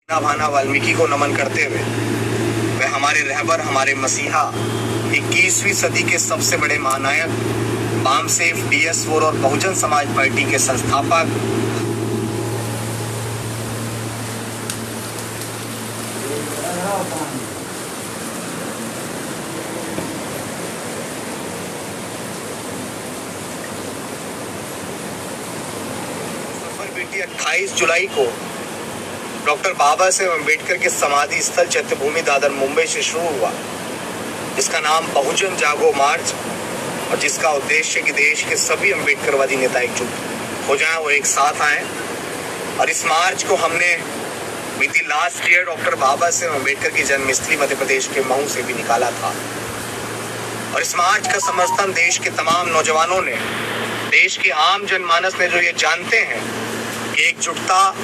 भाना वाल्मीकि को नमन करते हुए वे हमारे रहबर, हमारे मसीहा, 21वीं सदी के सबसे बड़े महानायक, बामसेफ, DS4 और बहुजन समाज पार्टी के संस्थापक बीती 28 जुलाई को डॉक्टर बाबा साहेब अम्बेडकर के समाधि स्थल चैत्यभूमि दादर मुंबई से शुरू हुआ, जिसका नाम बहुजन जागो मार्च और जिसका उद्देश्य कि देश के सभी अम्बेडकरवादी नेता एकजुट हो जाएं, वो एक साथ आए। और इस मार्च को हमने बीती last year doctor Baba Saheb Ambedkar की जन्मस्थली मध्य प्रदेश के मऊ से भी निकाला था। और इस मार्च का समर्थन देश के तमाम नौजवानों ने, देश के आम जनमानस ने, जो ये जानते हैं कि एकजुटता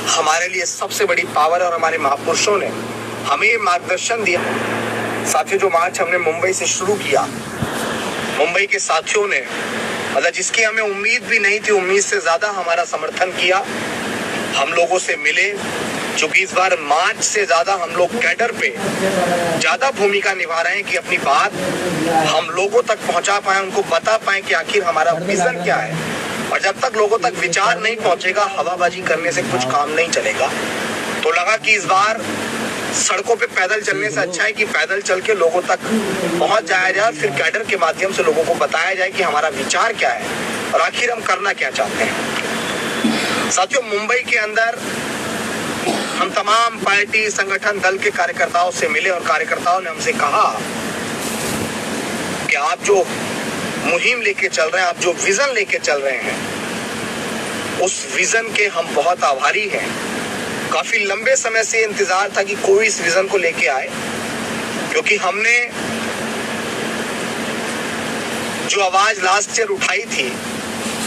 हमारे लिए सबसे बड़ी पावर, और हमारे महापुरुषों ने हमें मार्गदर्शन दिया। साथियों, जो मार्च हमने मुंबई से शुरू किया, मुंबई के साथियों ने, मतलब जिसकी हमें उम्मीद भी नहीं थी, उम्मीद से ज्यादा हमारा समर्थन किया, हम लोगों से मिले। क्योंकि इस बार मार्च से ज्यादा हम लोग कैडर पे ज्यादा भूमिका निभा रहे हैं कि अपनी बात हम लोगों तक पहुंचा पाए, उनको बता पाए कि आखिर हमारा विजन क्या है। और जब तक लोगों तक विचार नहीं पहुंचेगा, हवाबाजी करने से कुछ काम नहीं चलेगा। तो लगा कि इस बार सड़कों पे पैदल चलने से अच्छा है कि पैदल चल के लोगों तक पहुंच जाया जाए, फिर कैडर के माध्यम से लोगों को बताया जाए कि हमारा विचार क्या है और आखिर हम करना क्या चाहते हैं। साथियों, मुंबई के अंदर हम तमाम पार्टी, संगठन, दल के कार्यकर्ताओं से मिले और कार्यकर्ताओं ने हमसे कहा कि आप जो मुहिम लेके चल रहे हैं, आप जो विजन लेके चल रहे हैं, उस विजन के हम बहुत आभारी हैं। काफी लंबे समय से इंतजार था कि कोई इस विजन को लेके आए, क्योंकि हमने जो आवाज लास्ट ईयर उठाई थी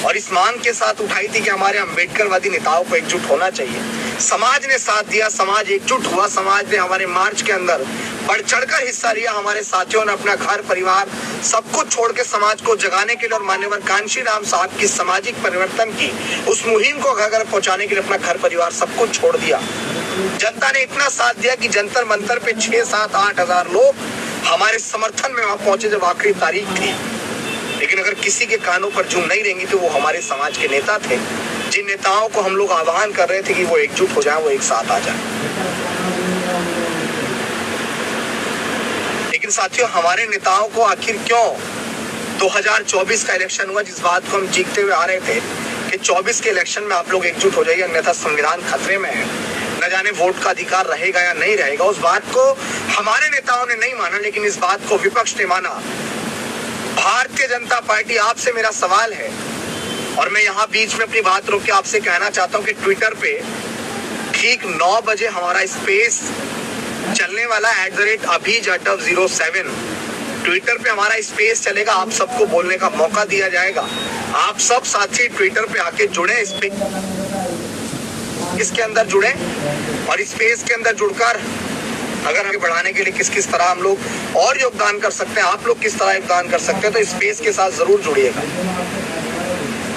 और इस मांग के साथ उठाई थी कि हमारे अम्बेडकरवादी नेताओं को एकजुट होना चाहिए, समाज ने साथ दिया, समाज एकजुट हुआ, समाज ने हमारे मार्च के अंदर बढ़ चढ़कर हिस्सा लिया। हमारे साथियों ने अपना घर परिवार सब कुछ छोड़ के समाज को जगाने के लिए और माननीय कांशी राम साहब की सामाजिक परिवर्तन की उस मुहिम को घर पहुंचाने के लिए अपना घर परिवार सब कुछ छोड़ दिया। जनता ने इतना साथ दिया कि जंतर मंतर पे 6, 7, 8 हजार लोग हमारे समर्थन में वहां पहुंचे जब आखिरी तारीख थी। लेकिन अगर किसी के कानों पर जूं नहीं रहेंगी तो वो हमारे समाज के नेता थे, जिन नेताओं को हम लोग आह्वान कर रहे थे कि वो एकजुट हो जाए, वो एक साथ आ जाए। लेकिन साथियों, हमारे नेताओं को आखिर क्यों 2024 का इलेक्शन हुआ, जिस बात को हम जीतते हुए आ रहे थे कि 24 के इलेक्शन में आप लोग एकजुट हो जाइए, अन्यथा संविधान खतरे में है, न जाने वोट का अधिकार रहेगा या नहीं रहेगा। उस बात को हमारे नेताओं ने नहीं माना, लेकिन इस बात को विपक्ष ने माना। भारतीय जनता पार्टी, आपसे मेरा सवाल है, और मैं यहाँ बीच में अपनी बात रोक के आपसे कहना चाहता हूँ कि ट्विटर पे ठीक 9 बजे हमारा स्पेस चलने वाला @abhi07 ट्विटर पे हमारा स्पेस चलेगा। आप सबको बोलने का मौका दिया जाएगा। आप सब साथी ट्विटर पे आके जुड़े, इसके अंदर जुड़े और स्पेस के अंदर जुड़कर अगर आगे बढ़ाने के लिए किस किस तरह हम लोग और योगदान कर सकते हैं, आप लोग किस तरह योगदान कर सकते हैं, तो स्पेस के साथ जरूर जुड़िएगा।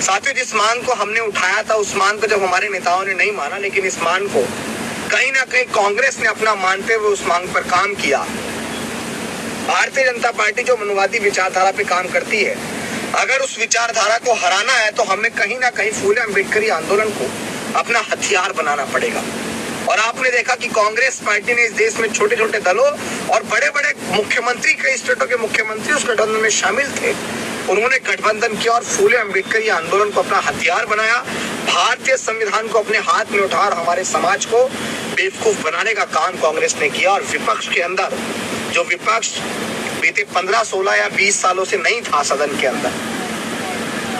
साथियों, जिस मांग को हमने उठाया था, उस मांग को जब हमारे नेताओं ने नहीं माना, लेकिन इस मांग को कहीं ना कहीं कांग्रेस ने अपना मानते हुए उस मांग पर काम किया। भारतीय जनता पार्टी जो मनुवादी विचारधारा पे काम करती है, अगर उस विचारधारा को हराना है तो हमें कहीं ना कहीं फूले अम्बेडकरी आंदोलन को अपना हथियार बनाना पड़ेगा। और आपने देखा कि कांग्रेस पार्टी ने इस देश में छोटे छोटे दलों और बड़े बड़े मुख्यमंत्री, कई स्टेटों के मुख्यमंत्री उस गठबंधन में शामिल थे। उन्होंने गठबंधन किया और फूले अम्बेडकरी आंदोलन को अपना हथियार बनाया, भारतीय संविधान को अपने हाथ में उठा और हमारे समाज को बेवकूफ बनाने का काम कांग्रेस ने किया। और विपक्ष के अंदर, जो विपक्ष बीते 15, 16 या 20 सालों से नहीं था सदन के अंदर,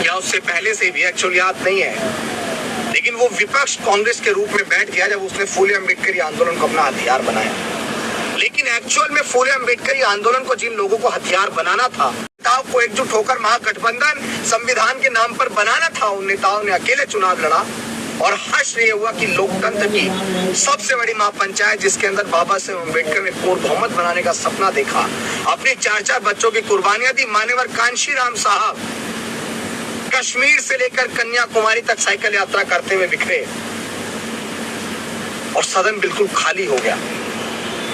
या उससे पहले से भी, एक्चुअली याद नहीं है, लेकिन वो विपक्ष कांग्रेस के रूप में बैठ गया जब उसने फूले अम्बेडकरी आंदोलन को अपना हथियार बनाया। लेकिन एक्चुअल में फूले अम्बेडकरी आंदोलन को जिन लोगों को हथियार बनाना था, नेताओं को एकजुट होकर महागठबंधन संविधान के नाम पर बनाना था, उन नेताओं ने अकेले चुनाव लड़ा। और हर्ष ये हुआ कि लोकतंत्र की सबसे बड़ी महापंचायत, जिसके अंदर बाबा साहेब अम्बेडकर ने पूर्ण बहुमत बनाने का सपना देखा, अपने 4-4 बच्चों की कुर्बानियां दी, मान्यवर कांशी राम साहब कश्मीर से लेकर कन्याकुमारी तक साइकिल यात्रा करते हुए बिखरे। और सदन बिल्कुल खाली हो गया।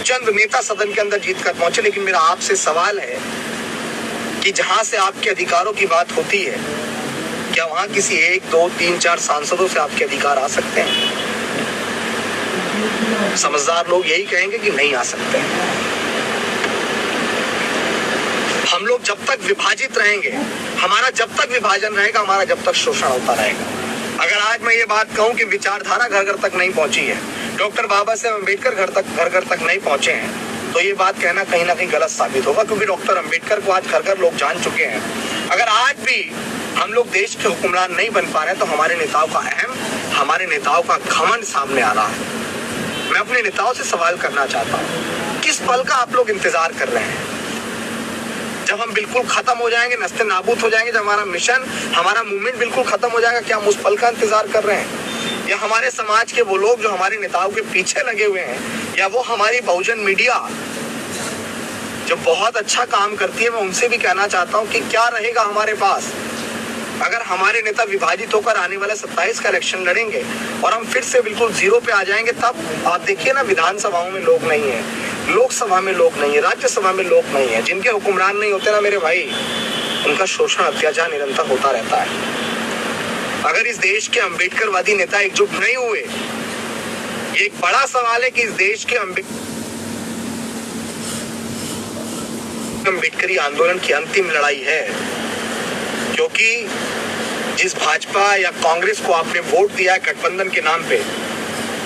चंद नेता सदन के अंदर जीत कर पहुंचे, लेकिन मेरा आपसे सवाल है कि जहां से आपके अधिकारों की बात होती है, क्या वहां किसी 1, 2, 3, 4 सांसदों से आपके अधिकार आ सकते हैं? समझदार लोग यही कहेंगे कि नहीं आ सकते हैं। हम लोग जब तक विभाजित रहेंगे, हमारा जब तक विभाजन रहेगा, हमारा जब तक शोषण होता रहेगा। अगर आज मैं ये बात कहूं कि विचारधारा घर घर तक नहीं पहुंची है, डॉक्टर बाबा साहेब अम्बेडकर घर घर तक नहीं पहुंचे हैं, तो ये बात कहना कहीं ना कहीं गलत साबित होगा, क्योंकि डॉक्टर अम्बेडकर को आज घर घर लोग जान चुके हैं। अगर आज भी हम लोग देश के हुक्मरान नहीं बन पा रहे, तो हमारे नेताओं का हमारे नेताओं का घमंड सामने आ रहा है। मैं अपने नेताओं से सवाल करना चाहता हूँ, किस पल का आप लोग इंतजार कर रहे हैं? जब हम बिल्कुल खत्म हो जाएंगे, नस्ते नाबूद हो जाएंगे, जब हमारा मिशन, हमारा मूवमेंट बिल्कुल खत्म हो जाएगा, क्या हम उस पल का इंतजार कर रहे हैं? या हमारे समाज के वो लोग जो हमारे नेताओं के पीछे लगे हुए हैं, या वो हमारी बहुजन मीडिया जो बहुत अच्छा काम करती है, मैं उनसे भी कहना चाहता हूँ कि क्या रहेगा हमारे पास अगर हमारे नेता विभाजित होकर आने वाले 27 का इलेक्शन लड़ेंगे और हम फिर से बिल्कुल जीरो पे आ जाएंगे? तब आप देखिए ना, विधानसभाओं में लोग नहीं है, लोकसभा में लोग नहीं है, राज्यसभा में लोग नहीं है। जिनके हुक्मरान नहीं होते ना मेरे भाई, उनका शोषण अत्याचार निरंतर होता रहता है। अगर इस देश के अम्बेडकरवादी नेता एकजुट नहीं हुए, ये एक बड़ा सवाल है कि इस देश के अम्बेडकरी आंदोलन की अंतिम लड़ाई है, क्योंकि जिस भाजपा या कांग्रेस को आपने वोट दिया है गठबंधन के नाम पे,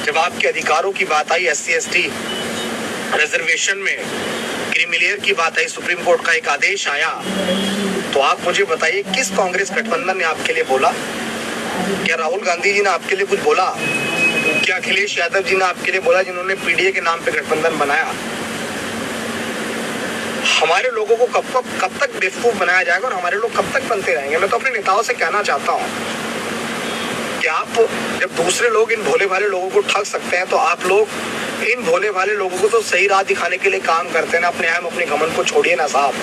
जब आपके अधिकारों की बात आई, SC/ST रिजर्वेशन में क्रीमिलेयर की बात आई, सुप्रीम कोर्ट का एक आदेश आया, तो आप मुझे बताइए किस कांग्रेस गठबंधन ने आपके लिए बोला? क्या राहुल गांधी जी ने आपके लिए कुछ बोला? क्या अखिलेश यादव जी ने आपके लिए बोला, जिन्होंने PDA के नाम पे गठबंधन बनाया? हमारे लोगों को कब तक बेवकूफ बनाया जाएगा और हमारे लोग कब तक बनते रहेंगे? मैं तो अपने नेताओं से कहना चाहता हूँ कि आप जब दूसरे लोग इन भोले भाले लोगों को ठग सकते हैं, तो आप लोग इन भोले भाले लोगों को तो सही राह दिखाने के लिए काम करते हैं ना। अपने घमंड को छोड़िए ना साहब।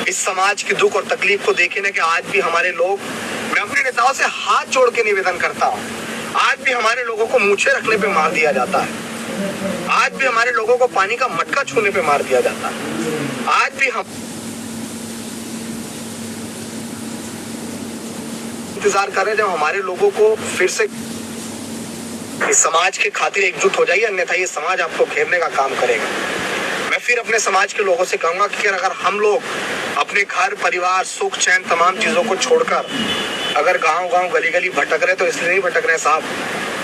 इस समाज की दुख और तकलीफ को देखिए ना कि आज भी हमारे लोग, मैं अपने नेताओं से हाथ जोड़ के निवेदन करता हूँ, आज भी हमारे लोगों को मूछें रखने पे मार दिया जाता है, आज भी हमारे लोगों को पानी का मटका छूने पे मार दिया जाता है, आज भी हम इंतजार कर रहे हैं जब हमारे लोगों को फिर से इस समाज के खातिर एकजुट हो जाइए, अन्यथा ये समाज आपको घेरने का काम करेगा। मैं फिर अपने समाज के लोगों से कहूंगा कि अगर हम लोग अपने घर परिवार सुख चैन तमाम चीजों को छोड़कर अगर गांव गली गली भटक रहे, तो इसलिए नहीं भटक रहे साहब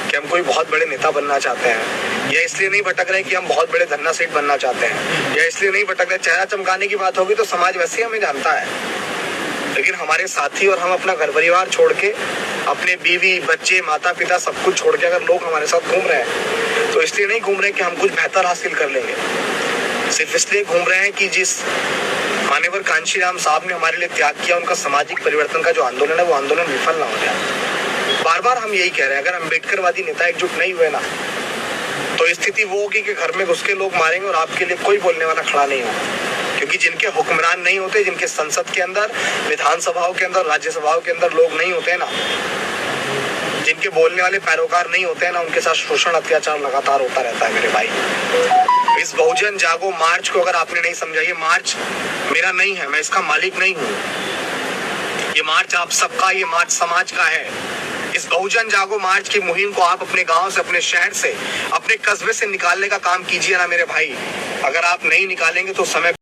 कि हम कोई बहुत बड़े नेता बनना चाहते हैं, या इसलिए नहीं भटक रहे कि हम बहुत बड़े धन्ना सेठ बनना चाहते हैं, या इसलिए नहीं भटक रहे, चेहरा चमकाने की बात होगी तो समाज वैसे ही हमें जानता है, लेकिन हमारे साथी और हम अपना घर परिवार छोड़ के, अपने बीवी बच्चे माता पिता सब कुछ छोड़ के अगर लोग हमारे साथ घूम रहे हैं, तो इसलिए नहीं घूम रहे कि हम कुछ बेहतर हासिल कर लेंगे, सिर्फ इसलिए घूम रहे हैं कि जिस मान्यवर कांशीराम साहब ने हमारे लिए त्याग किया, उनका सामाजिक परिवर्तन का जो आंदोलन है वो आंदोलन विफल ना हो जाए। बार बार हम यही कह रहे हैं, अगर अम्बेडकरवादी नेता एकजुट नहीं हुए ना, तो स्थिति वो होगी कि घर में घुस के लोग मारेंगे और आपके लिए कोई बोलने वाला खड़ा नहीं होगा, क्योंकि जिनके हुक्मरान नहीं होते, जिनके संसद के अंदर, विधानसभाओं के अंदर, राज्यसभाओं के अंदर लोग नहीं होते ना, जिनके बोलने वाले पैरोकार नहीं होते हैं ना, उनके साथ शोषण अत्याचार लगातार होता रहता है मेरे भाई। इस बहुजन जागो मार्च को अगर आपने नहीं समझा, ये मार्च मेरा नहीं है, मैं इसका मालिक नहीं हूँ, ये मार्च आप सबका, ये मार्च समाज का है। इस बहुजन जागो मार्च की मुहिम को आप अपने गांव से, अपने शहर से, अपने कस्बे से निकालने का काम कीजिए ना मेरे भाई। अगर आप नहीं निकालेंगे तो समय